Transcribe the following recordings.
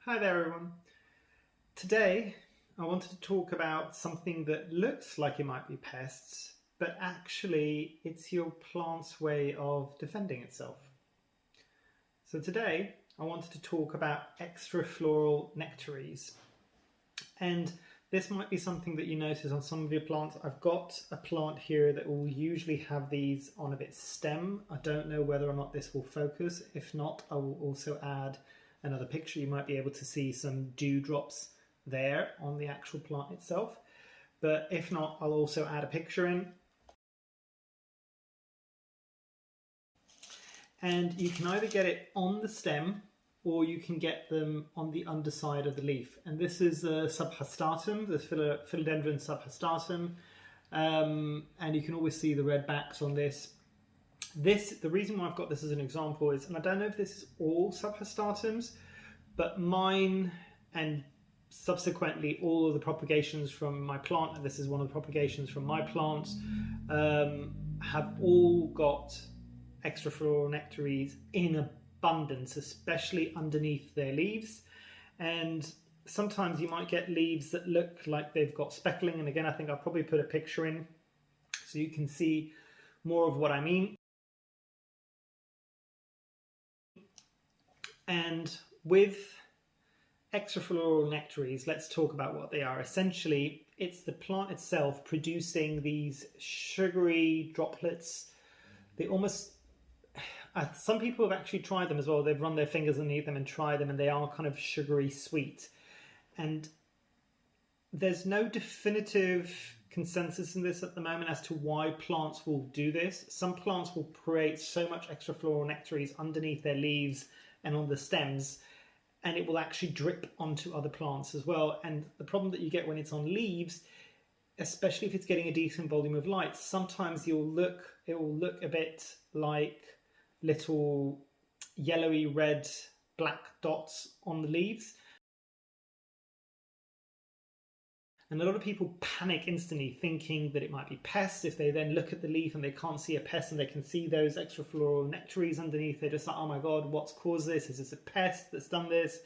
Hi there everyone. Today I wanted to talk about something that looks like it might be pests, but actually it's your plant's way of defending itself. So today I wanted to talk about extrafloral nectaries. And this might be something that you notice on some of your plants. I've got a plant here that will usually have these on of its stem. I don't know whether or not this will focus. If not, I will also add another picture. You might be able to see some dewdrops there on the actual plant itself. But if not, I'll also add a picture in. And you can either get it on the stem or you can get them on the underside of the leaf. And this is Subhastatum, the Philodendron Subhastatum. And you can always see the red backs on this. The reason why I've got this as an example is, and I don't know if this is all Subhastatums, but mine and subsequently all of the propagations from my plant, and this is one of the propagations from my plants, have all got extrafloral nectaries in abundance, especially underneath their leaves. And sometimes you might get leaves that look like they've got speckling, and again I think I'll probably put a picture in so you can see more of what I mean. And with extrafloral nectaries, let's talk about what they are. Essentially, it's the plant itself producing these sugary droplets. They almost, some people have actually tried them as well. They've run their fingers underneath them and tried them, and they are kind of sugary sweet. And there's no definitive consensus in this at the moment as to why plants will do this. Some plants will create so much extrafloral nectaries underneath their leaves and on the stems, and it will actually drip onto other plants as well. And the problem that you get when it's on leaves, especially if it's getting a decent volume of light, sometimes it will look a bit like little yellowy red black dots on the leaves. And a lot of people panic instantly thinking that it might be pests. If they then look at the leaf and they can't see a pest and they can see those extrafloral nectaries underneath, they're just like, oh my God, what's caused this? Is this a pest that's done this?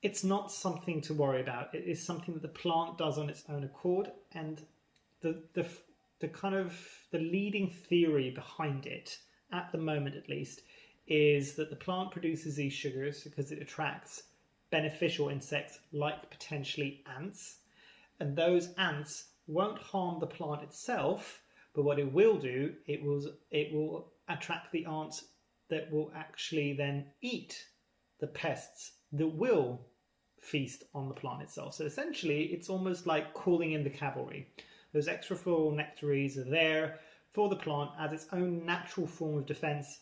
It's not something to worry about. It is something that the plant does on its own accord. And the kind of the leading theory behind it, at the moment at least, is that the plant produces these sugars because it attracts beneficial insects like potentially ants, and those ants won't harm the plant itself, but what it will do, it will attract the ants that will actually then eat the pests that will feast on the plant itself. So essentially it's almost like calling in the cavalry. Those extrafloral nectaries are there for the plant as its own natural form of defense,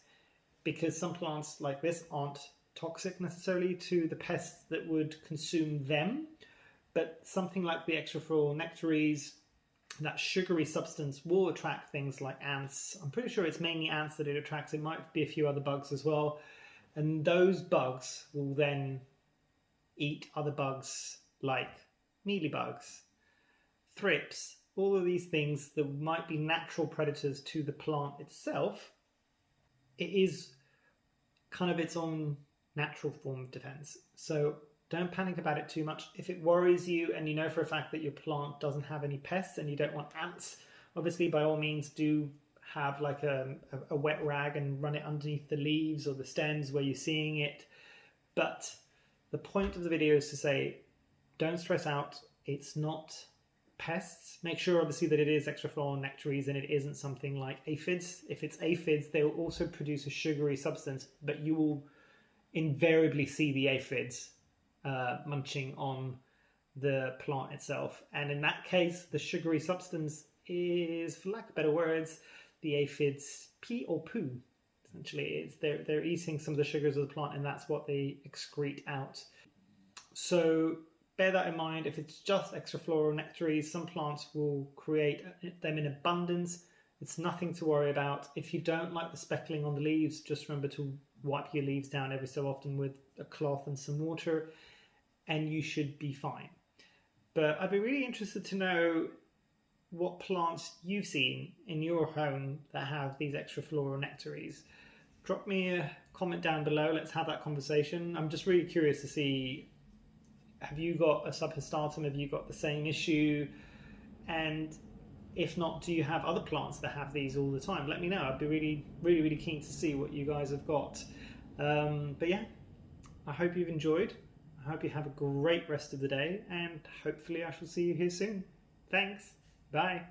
because some plants like this aren't toxic necessarily to the pests that would consume them, but something like the extrafloral nectaries, that sugary substance, will attract things like ants. I'm pretty sure it's mainly ants that it attracts. It might be a few other bugs as well, and those bugs will then eat other bugs like mealybugs, thrips, all of these things that might be natural predators to the plant itself. It is kind of its own natural form of defense. So don't panic about it too much. If it worries you and you know for a fact that your plant doesn't have any pests and you don't want ants, obviously by all means do have like a wet rag and run it underneath the leaves or the stems where you're seeing it. But the point of the video is to say, don't stress out. It's not pests. Make sure obviously that it is extrafloral nectaries and it isn't something like aphids. If it's aphids, they will also produce a sugary substance, but you will invariably see the aphids munching on the plant itself. And in that case, the sugary substance is, for lack of better words, the aphids' pee or poo. Essentially, they're eating some of the sugars of the plant, and that's what they excrete out. So bear that in mind. If it's just extrafloral nectaries, some plants will create them in abundance. It's nothing to worry about. If you don't like the speckling on the leaves, just remember to wipe your leaves down every so often with a cloth and some water, and you should be fine. But I'd be really interested to know what plants you've seen in your home that have these extrafloral nectaries. Drop me a comment down below. Let's have that conversation. I'm just really curious to see, have you got a Subhastatum? Have you got the same issue? And if not, do you have other plants that have these all the time? Let me know. I'd be really keen to see what you guys have got. But yeah, I hope you've enjoyed. I hope you have a great rest of the day, and hopefully I shall see you here soon. Thanks. Bye.